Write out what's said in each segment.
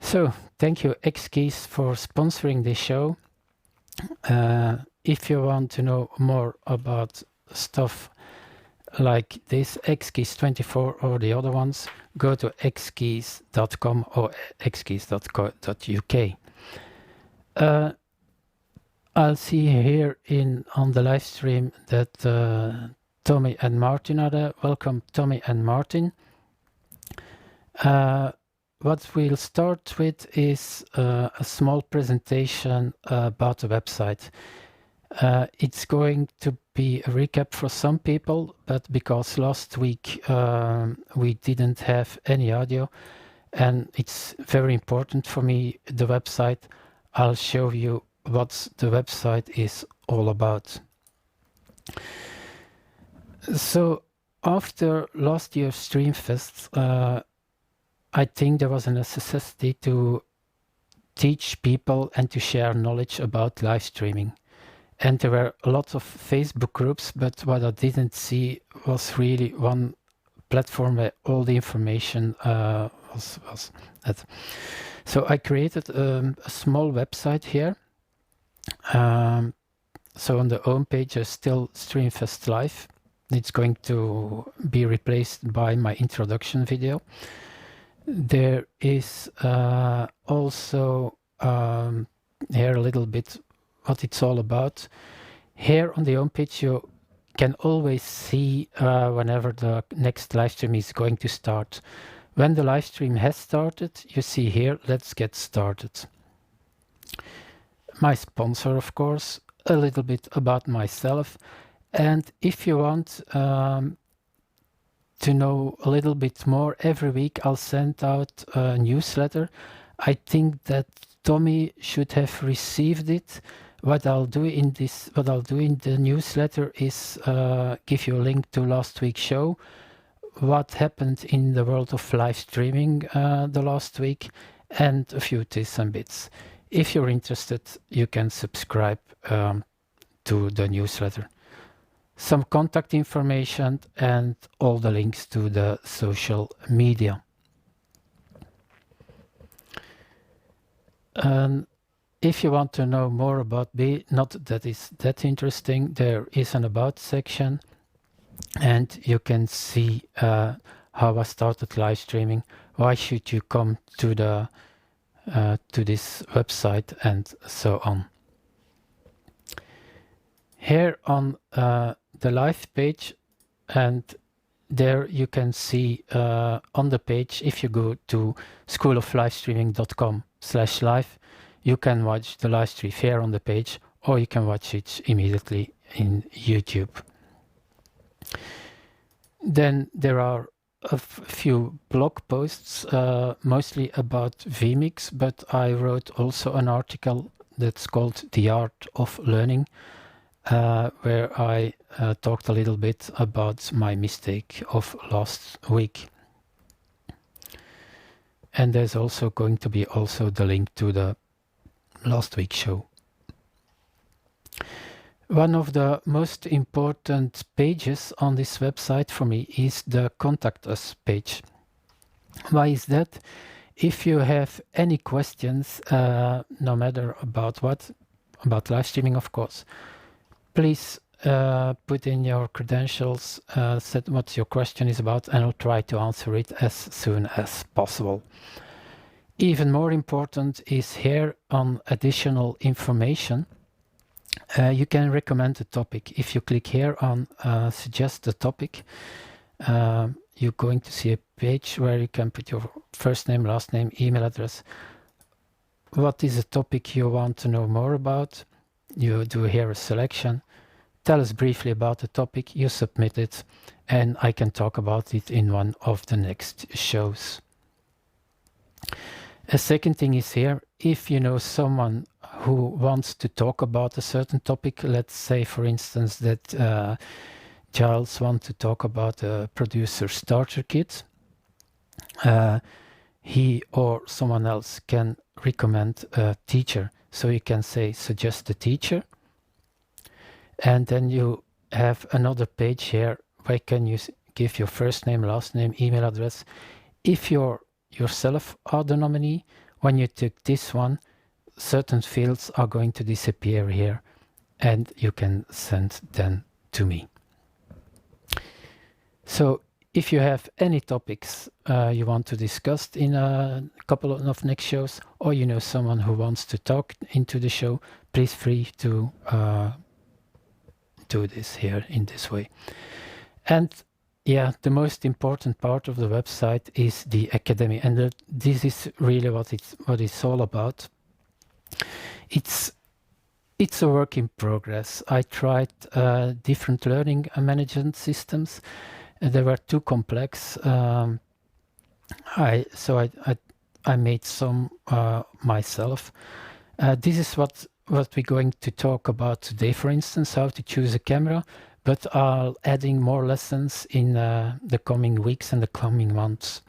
So, thank you Xkeys for sponsoring this show. If you want to know more about stuff like this, Xkeys24 or the other ones, go to xkeys.com or xkeys.co.uk. I'll see here on the live stream that Tommy and Martin are there. Welcome, Tommy and Martin. What we'll start with is a small presentation about the website. It's going to be a recap for some people, but because last week we didn't have any audio, and it's very important for me, the website, I'll show you what the website is all about. So after last year's Streamfest, I think there was a necessity to teach people and to share knowledge about live streaming. And there were lots of Facebook groups, but what I didn't see was really one platform where all the information was at. So I created a small website here. So on the home page, there's still Streamfest Live. It's going to be replaced by my introduction video. There is also here a little bit what it's all about. Here on the home page, you can always see whenever the next live stream is going to start. When the live stream has started, you see here, let's get started. My sponsor, of course, a little bit about myself. And if you want to know a little bit more, every week I'll send out a newsletter. I think that Tommy should have received it. What I'll do in the newsletter is give you a link to last week's show, what happened in the world of live streaming the last week, and a few tips and bits. If you're interested, you can subscribe to the newsletter. Some contact information and all the links to the social media. If you want to know more about me, not that is that interesting, there is an about section and you can see how I started live streaming. Why should you come to the to this website and so on. Here on the live page, and there you can see on the page, if you go to schooloflivestreaming.com/live, you can watch the live stream here on the page, or you can watch it immediately in YouTube. Then there are a few blog posts, mostly about vMix, but I wrote also an article that's called The Art of Learning, where I talked a little bit about my mistake of last week. And there's also going to be also the link to the last week's show. One of the most important pages on this website for me is the Contact Us page. Why is that? If you have any questions, no matter about what, about live streaming of course, please put in your credentials, set what your question is about, and I'll try to answer it as soon as possible. Even more important is here on additional information. You can recommend a topic. If you click here on suggest a topic, you're going to see a page where you can put your first name, last name, email address. What is a topic you want to know more about? You do here a selection. Tell us briefly about the topic, you submit it, and I can talk about it in one of the next shows. A second thing is here, if you know someone who wants to talk about a certain topic, let's say for instance that Giles wants to talk about a producer starter kit, he or someone else can recommend a teacher. So you can say suggest a teacher, and then you have another page here where can you give your first name, last name, email address. If you're yourself are the nominee, when you tick this one, certain fields are going to disappear here, and you can send them to me. So if you have any topics you want to discuss in a couple of next shows, or you know someone who wants to talk into the show, please free to do this here in this way. And yeah, the most important part of the website is the academy, and this is really what it's all about. It's a work in progress. I tried different learning management systems. They were too complex. I made some myself. This is what we're going to talk about today. For instance, how to choose a camera, but I'll adding more lessons in the coming weeks and the coming months.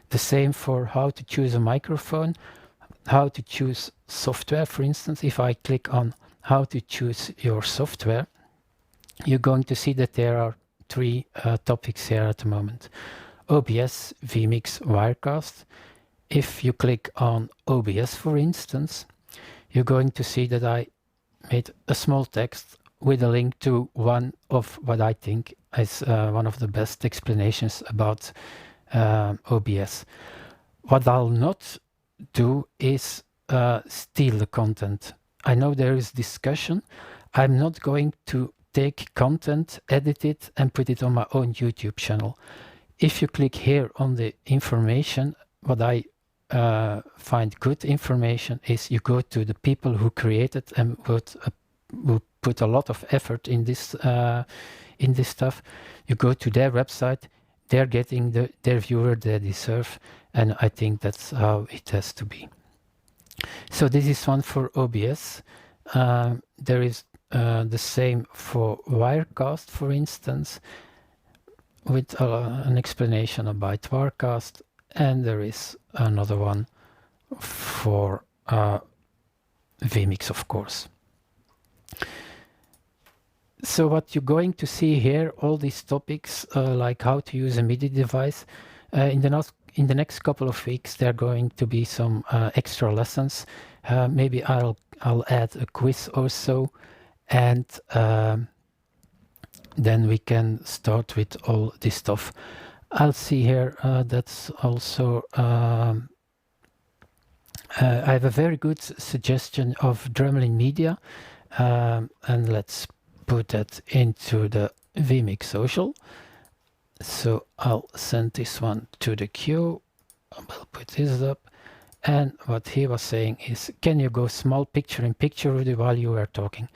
The same for how to choose a microphone, how to choose software. For instance, if I click on how to choose your software, you're going to see that there are 3 topics here at the moment: OBS, vMix, Wirecast. If you click on OBS, for instance, you're going to see that I made a small text with a link to one of what I think is one of the best explanations about OBS. What I'll not do is steal the content. I know there is discussion. I'm not going to take content, edit it, and put it on my own YouTube channel. If you click here on the information, what I find good information is you go to the people who created and who put a lot of effort in this stuff. You go to their website, they're getting their viewer they deserve, and I think that's how it has to be. So this is one for OBS. There is the same for Wirecast, for instance, with an explanation about Wirecast, and there is another one for vMix, of course. So what you're going to see here, all these topics, like how to use a MIDI device, in the next couple of weeks, there are going to be some extra lessons. Maybe I'll add a quiz or so, and then we can start with all this stuff. I'll see here, that's also, I have a very good suggestion of Dremel Media, and let's put that into the vMix social. So I'll send this one to the queue. I'll put this up. And what he was saying is, can you go small picture in picture while you were talking?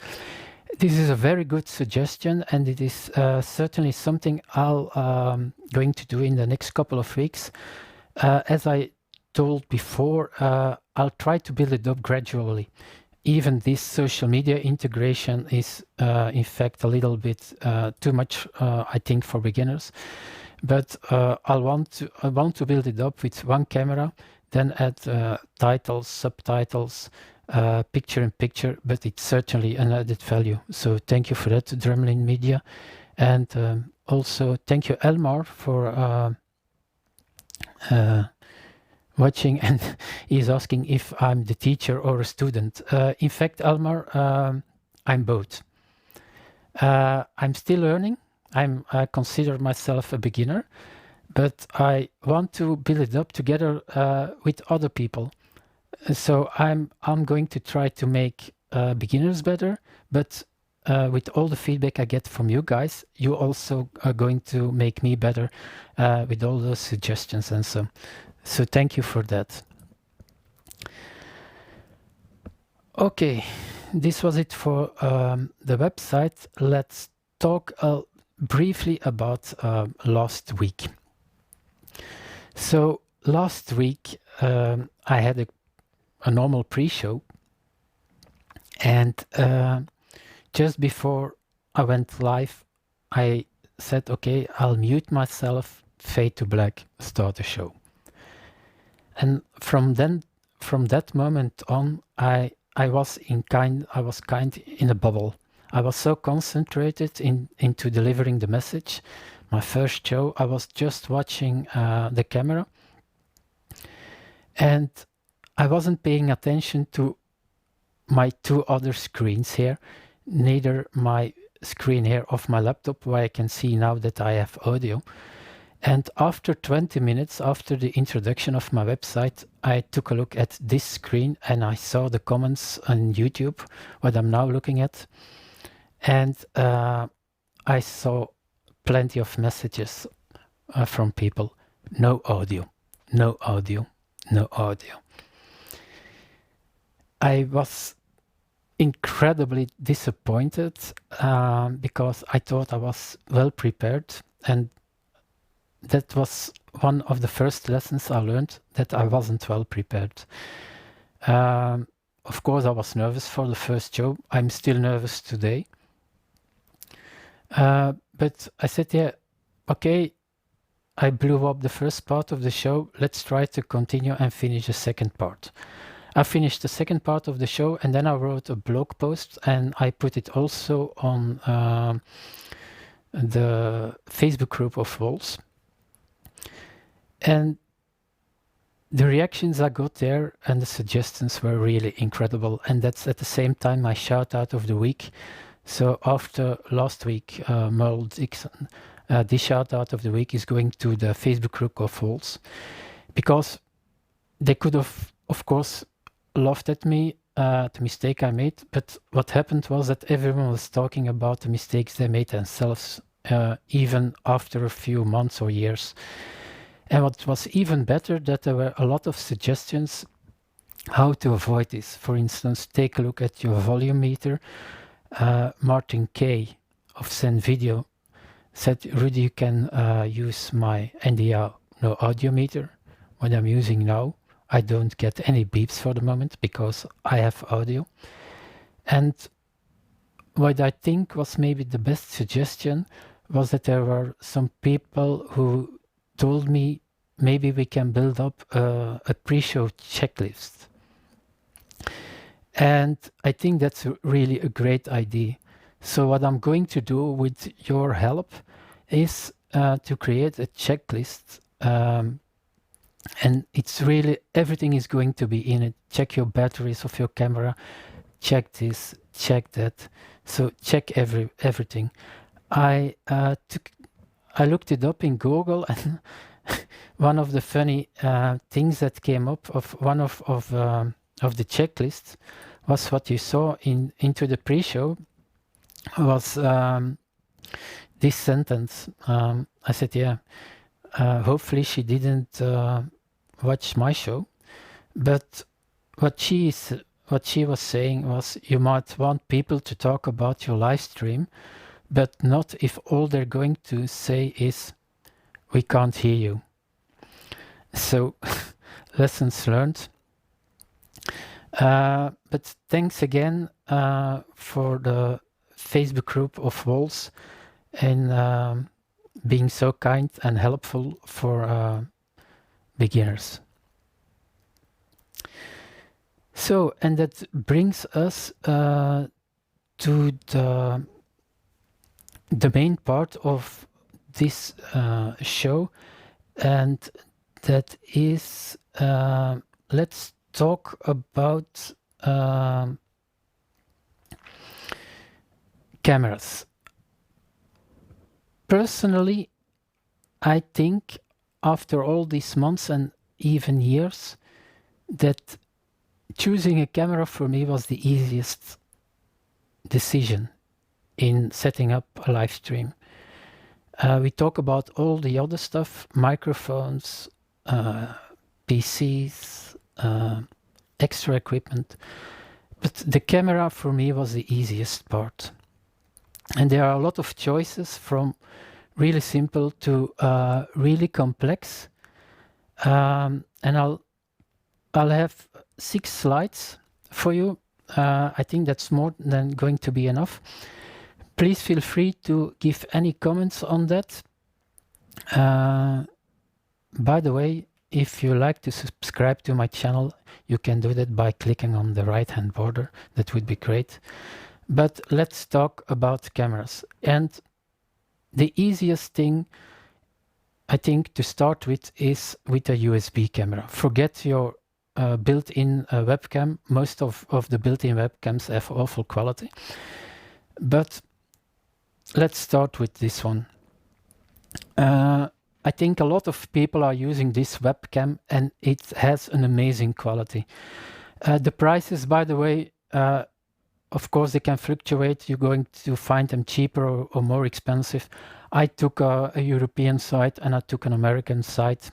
This is a very good suggestion, and it is certainly something I'll going to do in the next couple of weeks. As I told before, I'll try to build it up gradually. Even this social media integration is in fact a little bit too much, I think, for beginners. But I want to build it up with one camera, then add titles, subtitles, picture in picture, but it's certainly an added value. So thank you for that, Dremel Media. And also thank you, Elmar, for watching, and he's asking if I'm the teacher or a student. In fact, Elmar, I'm both. I'm still learning. I consider myself a beginner, but I want to build it up together with other people. So I'm going to try to make beginners better, but with all the feedback I get from you guys, you also are going to make me better with all those suggestions and so. So thank you for that. Okay, this was it for the website. Let's talk briefly about last week. So last week I had a normal pre-show, and just before I went live, I said, okay, I'll mute myself, fade to black, start the show. And from that moment on, I was kind in a bubble. I was so concentrated into delivering the message. My first show, I was just watching the camera, and I wasn't paying attention to my two other screens here, neither my screen here of my laptop, where I can see now that I have audio. And after 20 minutes after the introduction of my website, I took a look at this screen and I saw the comments on YouTube, what I'm now looking at. And I saw plenty of messages from people. No audio, no audio, no audio. I was incredibly disappointed because I thought I was well prepared, and that was one of the first lessons I learned, that I wasn't well prepared. Of course, I was nervous for the first show. I'm still nervous today. But I said, yeah, okay, I blew up the first part of the show. Let's try to continue and finish the second part. I finished the second part of the show, and then I wrote a blog post, and I put it also on the Facebook group of SOLS. And the reactions I got there and the suggestions were really incredible. And that's at the same time my shout out of the week. So after last week, Merle Dixon, this shout out of the week is going to the Facebook group of SOLS, because they could have, of course, laughed at me, the mistake I made. But what happened was that everyone was talking about the mistakes they made themselves, even after a few months or years. And what was even better, that there were a lot of suggestions how to avoid this. For instance, take a look at your volume meter. Martin K of Send Video said, Rudy, you can use my NDR no audio meter. What I'm using now, I don't get any beeps for the moment because I have audio. And what I think was maybe the best suggestion was that there were some people who told me maybe we can build up a pre-show checklist. And I think that's really a great idea. So what I'm going to do with your help is to create a checklist. And it's really, everything is going to be in it. Check your batteries of your camera, check this, check that. So check everything. I looked it up in Google, and one of the funny things that came up of one of the checklists was what you saw into the pre-show was this sentence. I said, yeah, hopefully she didn't watch my show, but what she was saying was, you might want people to talk about your live stream, but not if all they're going to say is, we can't hear you. So lessons learned. But thanks again for the Facebook group of SOLS and being so kind and helpful for beginners. So, and that brings us to the main part of this show, and that is let's talk about cameras. Personally, I think after all these months and even years, that choosing a camera for me was the easiest decision in setting up a live stream. We talk about all the other stuff, microphones, PCs, extra equipment, but the camera for me was the easiest part. And there are a lot of choices, from really simple to really complex. And I'll have 6 slides for you. I think that's more than going to be enough. Please feel free to give any comments on that. By the way, if you like to subscribe to my channel, you can do that by clicking on the right-hand border. That would be great. But let's talk about cameras. And the easiest thing, I think, to start with is with a USB camera. Forget your built-in webcam. Most of the built-in webcams have awful quality. But let's start with this one. I think a lot of people are using this webcam and it has an amazing quality. The prices, by the way, of course, they can fluctuate. You're going to find them cheaper or more expensive. I took a European site and I took an American site.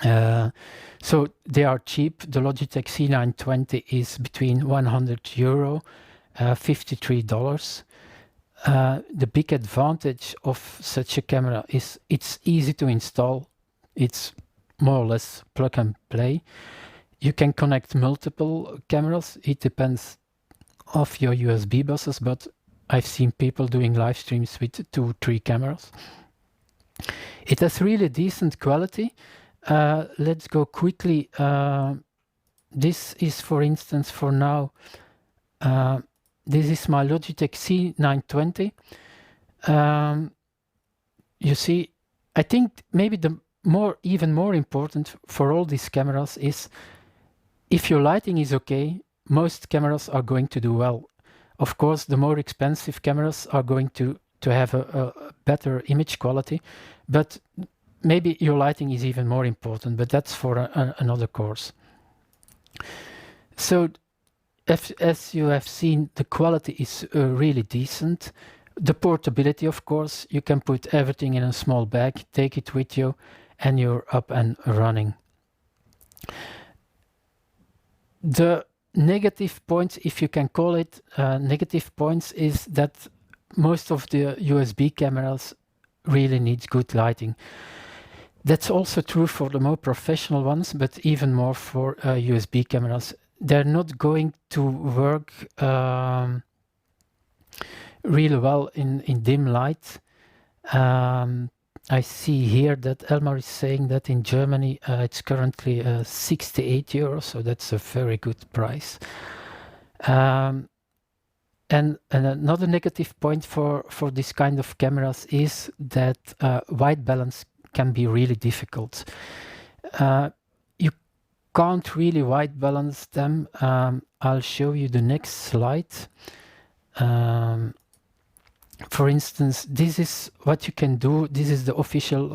So they are cheap. The Logitech C920 is between €100, $53. The big advantage of such a camera is it's easy to install. It's more or less plug and play. You can connect multiple cameras. It depends of your USB buses, but I've seen people doing live streams with 2-3 cameras. It has really decent quality. Let's go quickly. This is, for instance, for now, this is my Logitech C920. You see, I think maybe the even more important for all these cameras is if your lighting is okay, most cameras are going to do well. Of course, the more expensive cameras are going to have a better image quality, but maybe your lighting is even more important, but that's for another course. So as you have seen, the quality is really decent. The portability, of course, you can put everything in a small bag, take it with you, and you're up and running. The negative points, if you can call it negative points, is that most of the USB cameras really need good lighting. That's also true for the more professional ones, but even more for USB cameras. They're not going to work really well in dim light. I see here that Elmar is saying that in Germany it's currently €68, so that's a very good price. And another negative point for this kind of cameras is that white balance can be really difficult. You can't really white balance them. I'll show you the next slide. For instance, this is what you can do. This is the official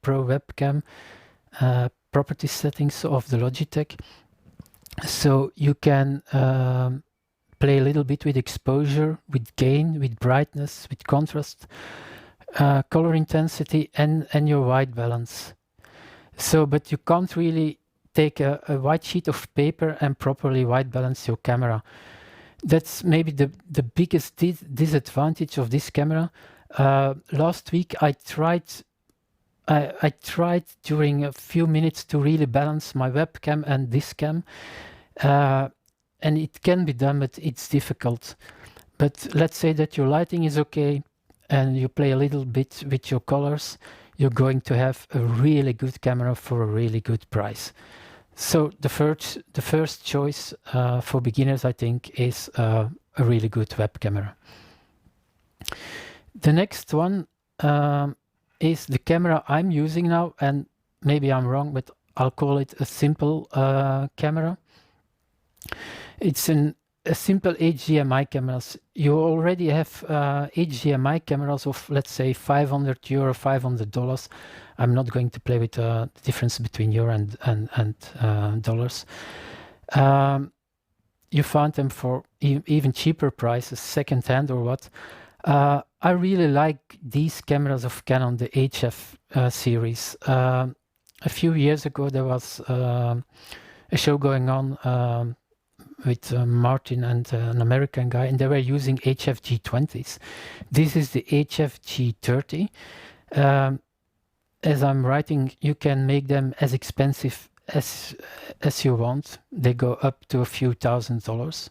Pro webcam property settings of the Logitech. So you can play a little bit with exposure, with gain, with brightness, with contrast, color intensity, and your white balance. So, but you can't really take a white sheet of paper and properly white balance your camera. That's maybe the biggest disadvantage of this camera. Last week I tried during a few minutes to really balance my webcam and this cam, and it can be done, but it's difficult. But let's say that your lighting is okay and you play a little bit with your colors, you're going to have a really good camera for a really good price. So the first choice for beginners, I think, is a really good web camera. The next one is the camera I'm using now, and maybe I'm wrong, but I'll call it a simple camera. It's a simple HDMI cameras. You already have HDMI cameras of, let's say, €500, $500. I'm not going to play with the difference between euro and dollars. You find them for even cheaper prices, second hand or what. I really like these cameras of Canon, the HF series. A few years ago, there was a show going on with Martin and an American guy, and they were using HF G20s. This is the HF G30. As I'm writing, you can make them as expensive as you want. They go up to a few $1,000s.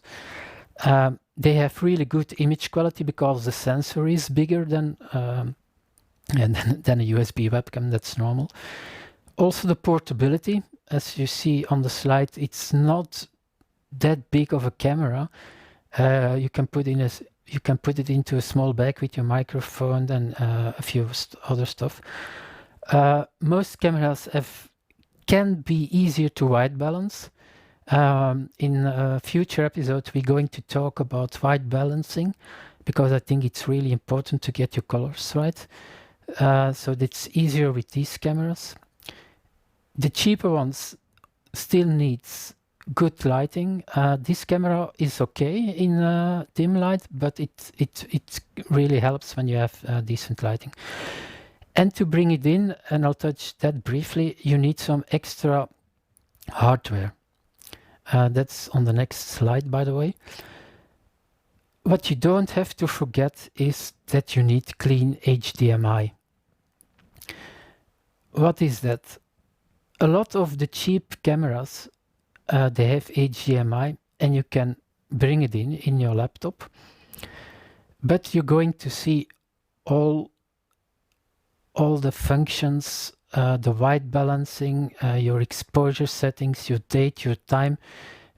They have really good image quality because the sensor is bigger than a USB webcam. That's normal. Also the portability, as you see on the slide, it's not that big of a camera. You can put it into a small bag with your microphone and a few other stuff. Most cameras have can be easier to white balance. In a future episodes, we're going to talk about white balancing, because I think it's really important to get your colors right. So that's easier with these cameras. The cheaper ones still needs good lighting. This camera is okay in dim light, but it really helps when you have decent lighting. And to bring it in, and I'll touch that briefly, you need some extra hardware. That's on the next slide, by the way. What you don't have to forget is that you need clean HDMI. What is that? A lot of the cheap cameras, they have HDMI, and you can bring it in your laptop, but you're going to see all the functions, the white balancing, your exposure settings, your date, your time.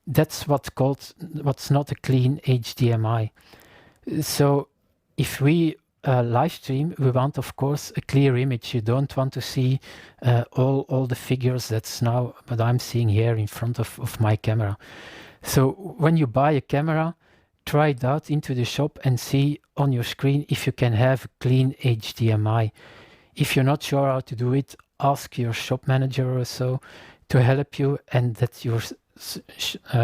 That's what's not a clean HDMI. So if we live stream, we want, of course, a clear image. You don't want to see all the figures that's now what I'm seeing here in front of my camera. So when you buy a camera, try it out into the shop and see on your screen if you can have clean HDMI. If you're not sure how to do it, ask your shop manager or so to help you, and that you're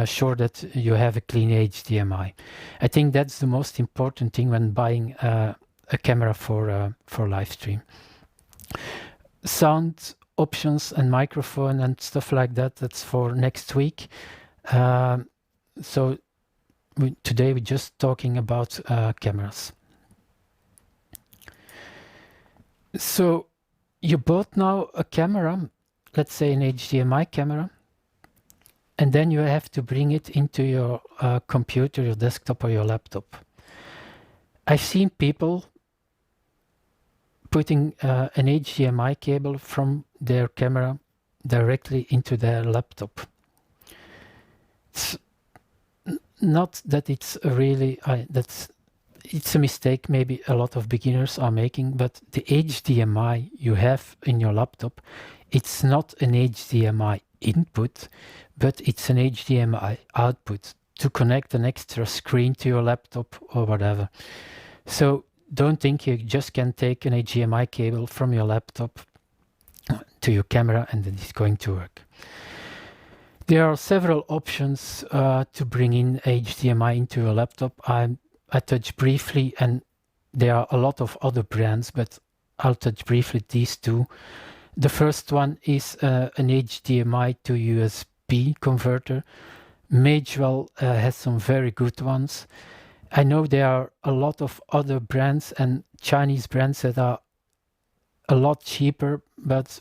sure that you have a clean HDMI. I think that's the most important thing when buying a camera for live stream. Sound options and microphone and stuff like that, that's for next week. So today we're just talking about cameras. So you bought now a camera, let's say an HDMI camera, and then you have to bring it into your computer, your desktop, or your laptop. I've seen people putting an HDMI cable from their camera directly into their laptop. It's not that it's really it's a mistake maybe a lot of beginners are making, but the HDMI you have in your laptop, it's not an HDMI input, but it's an HDMI output to connect an extra screen to your laptop or whatever. So don't think you just can take an HDMI cable from your laptop to your camera and then it's going to work. There are several options to bring in HDMI into your laptop. I touched briefly, and there are a lot of other brands, but I'll touch briefly these two. The first one is an HDMI to USB converter. Magewell has some very good ones. I know there are a lot of other brands and Chinese brands that are a lot cheaper, but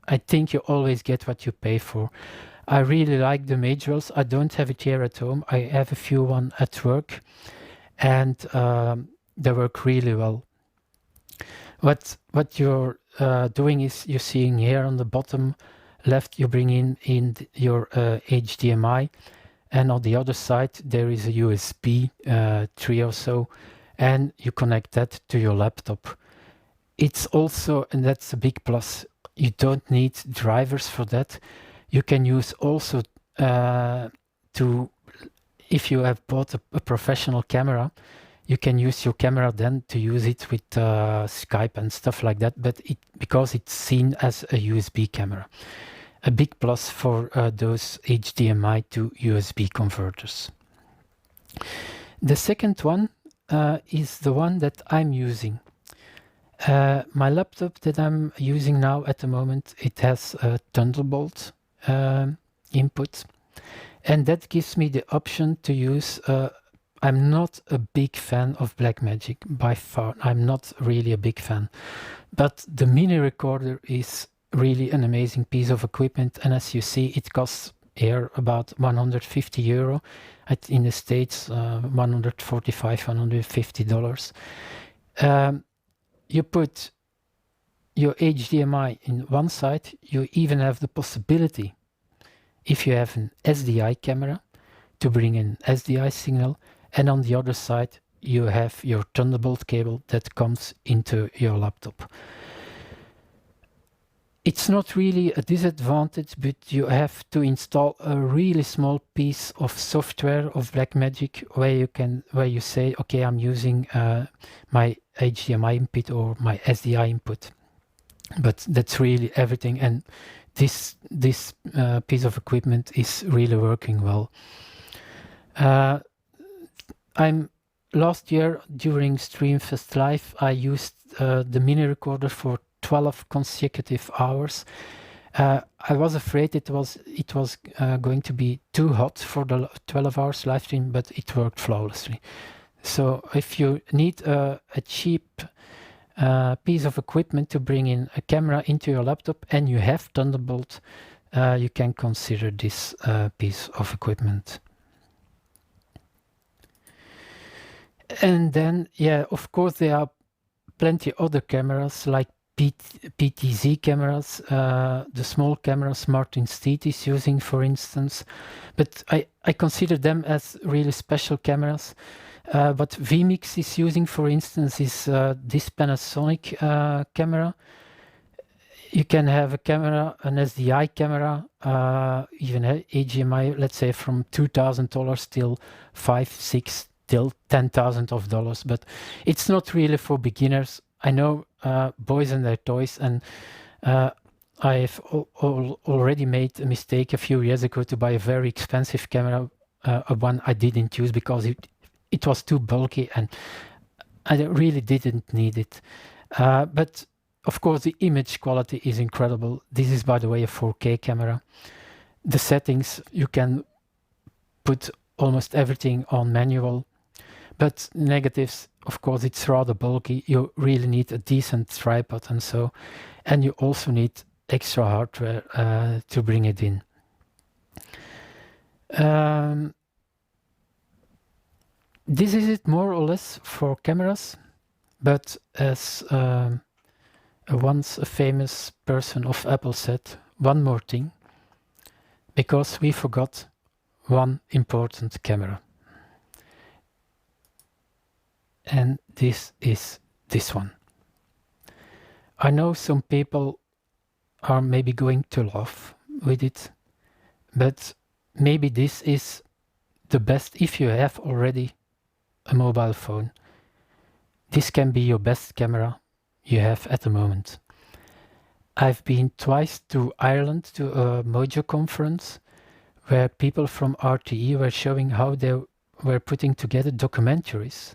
I think you always get what you pay for. I really like the Magewells. I don't have it here at home. I have a few one at work, and they work really well. What you're doing is you're seeing here on the bottom left, you bring in your HDMI, and on the other side there is a USB 3 or so, and you connect that to your laptop. It's also, and that's a big plus, you don't need drivers for that. You can use also if you have bought a professional camera, you can use your camera then to use it with Skype and stuff like that, but because it's seen as a USB camera. A big plus for those HDMI to USB converters. The second one is the one that I'm using. My laptop that I'm using now at the moment, it has a Thunderbolt input, and that gives me the option to use I'm not a big fan of Blackmagic by far. I'm not really a big fan, but the mini recorder is really an amazing piece of equipment, and as you see, it costs here about €150. In the States, $145, $150. You put your HDMI in one side. You even have the possibility, if you have an SDI camera, to bring in SDI signal, and on the other side you have your Thunderbolt cable that comes into your laptop. It's not really a disadvantage, but you have to install a really small piece of software of Blackmagic where you say, okay, I'm using my HDMI input or my SDI input. But that's really everything, and this piece of equipment is really working well. Last year during Streamfest Live, I used the mini recorder for 12 consecutive hours. I was afraid it was going to be too hot for the 12 hours live stream, but it worked flawlessly. So if you need a cheap piece of equipment to bring in a camera into your laptop and you have Thunderbolt, you can consider this piece of equipment. And then, yeah, of course, there are plenty other cameras like PTZ cameras, the small cameras Martin Steed is using, for instance. But I consider them as really special cameras. What vMix is using, for instance, is this Panasonic camera. You can have a camera, an SDI camera, even HDMI, let's say from $2,000 till $5,000, $6,000 till $10,000, but it's not really for beginners. I know boys and their toys, and I've already made a mistake a few years ago to buy a very expensive camera, one I didn't use because it was too bulky and I really didn't need it. But of course, the image quality is incredible. This is, by the way, a 4K camera. The settings, you can put almost everything on manual. But negatives, of course, it's rather bulky. You really need a decent tripod and so. And you also need extra hardware to bring it in. This is it more or less for cameras. But as once a famous person of Apple said, one more thing, because we forgot one important camera. And this is this one. I know some people are maybe going to laugh with it, but maybe this is the best if you have already a mobile phone. This can be your best camera you have at the moment. I've been twice to Ireland to a Mojo conference where people from RTE were showing how they were putting together documentaries.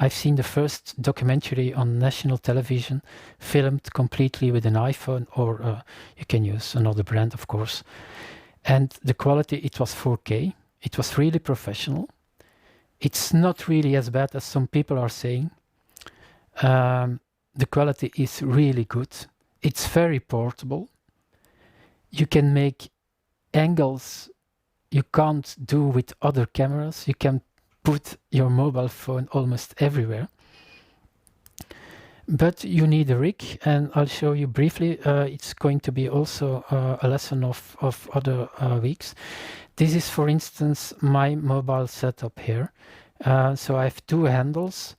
I've seen the first documentary on national television filmed completely with an iPhone, or you can use another brand, of course. And the quality, it was 4K. It was really professional. It's not really as bad as some people are saying. The quality is really good. It's very portable. You can make angles you can't do with other cameras. You can put your mobile phone almost everywhere. But you need a rig, and I'll show you briefly. It's going to be also a lesson of other weeks. This is, for instance, my mobile setup here. So I have two handles.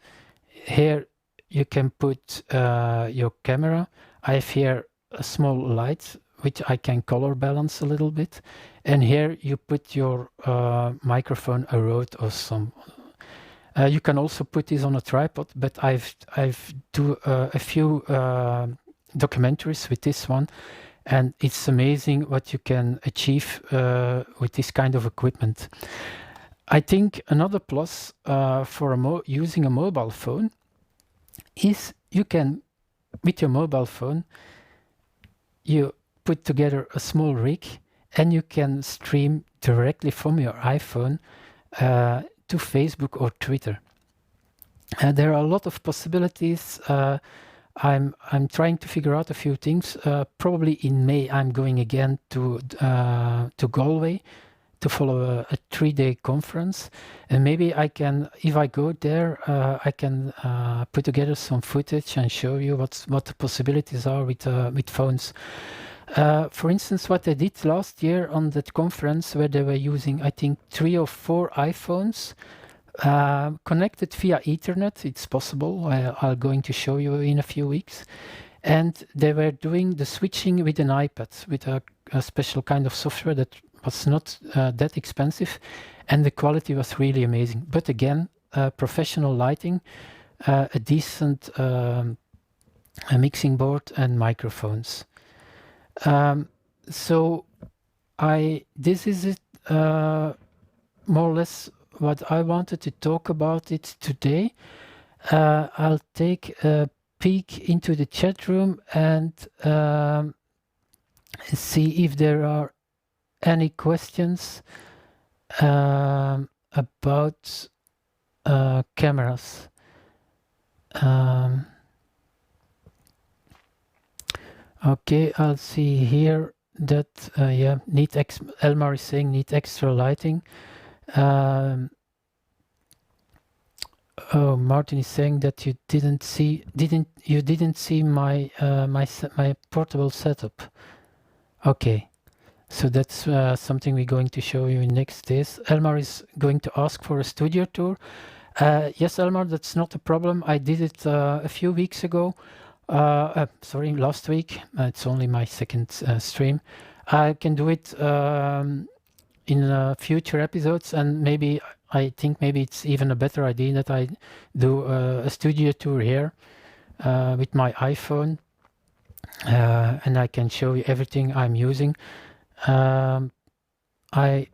Here you can put your camera. I have here a small light, which I can color balance a little bit. And here you put your microphone, a Rode or some. You can also put this on a tripod, but I've do a few documentaries with this one, and it's amazing what you can achieve with this kind of equipment. I think another plus for using a mobile phone is you can, with your mobile phone, you put together a small rig and you can stream directly from your iPhone to Facebook or Twitter. There are a lot of possibilities. I'm trying to figure out a few things. Probably in May I'm going again to Galway to follow a 3-day conference, and maybe I can, if I go there, I can put together some footage and show you what the possibilities are with phones. For instance, what I did last year on that conference, where they were using, I think, 3 or 4 iPhones connected via Ethernet. It's possible. I'm going to show you in a few weeks. and they were doing the switching with an iPad with a special kind of software that was not that expensive, and the quality was really amazing. But again, professional lighting, a decent a mixing board and microphones. So this is it, more or less what I wanted to talk about it today. I'll take a peek into the chat room and see if there are any questions about cameras. Okay, I'll see here that Elmar is saying need extra lighting. Oh, Martin is saying that you didn't see my my portable setup. Okay, so that's something we're going to show you in next days. Elmar is going to ask for a studio tour. Yes, Elmar, that's not a problem. I did it a few weeks ago. Sorry, last week. It's only my second stream. I can do it in future episodes, and maybe I think maybe it's even a better idea that I do a studio tour here with my iPhone, and I can show you everything I'm using. I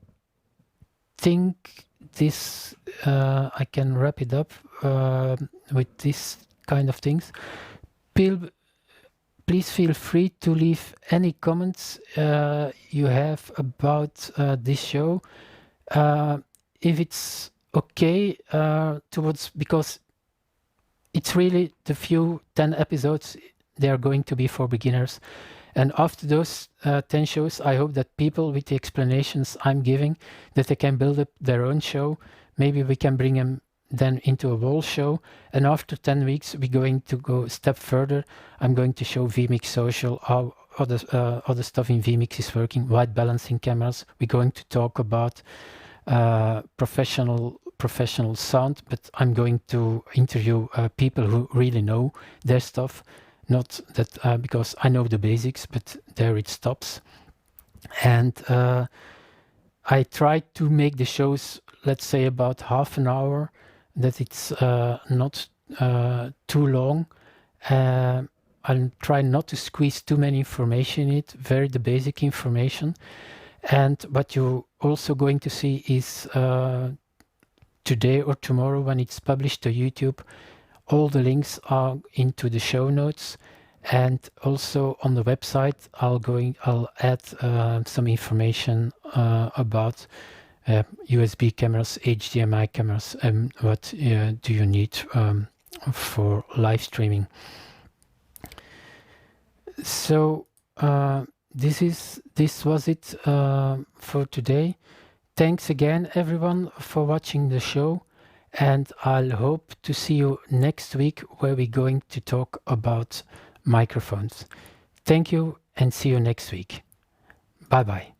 think this I can wrap it up with this kind of things. Please feel free to leave any comments you have about this show. If it's okay because it's really the few 10 episodes, they are going to be for beginners. And after those 10 shows, I hope that people with the explanations I'm giving, that they can build up their own show. Maybe we can bring them then into a wall show. And after 10 weeks, we're going to go a step further. I'm going to show vMix Social, how other stuff in vMix is working, white balancing cameras. We're going to talk about professional sound, but I'm going to interview people who really know their stuff. Not that because I know the basics, but there it stops. And I try to make the shows, let's say, about half an hour, that it's not too long. I'll try not to squeeze too many information in it, very the basic information. And what you're also going to see is today or tomorrow, when it's published to YouTube, all the links are into the show notes, and also on the website I'll add some information about USB cameras, HDMI cameras, and what do you need for live streaming. So this was it for today. Thanks again, everyone, for watching the show. And I'll hope to see you next week, where we're going to talk about microphones. Thank you, and see you next week. Bye-bye.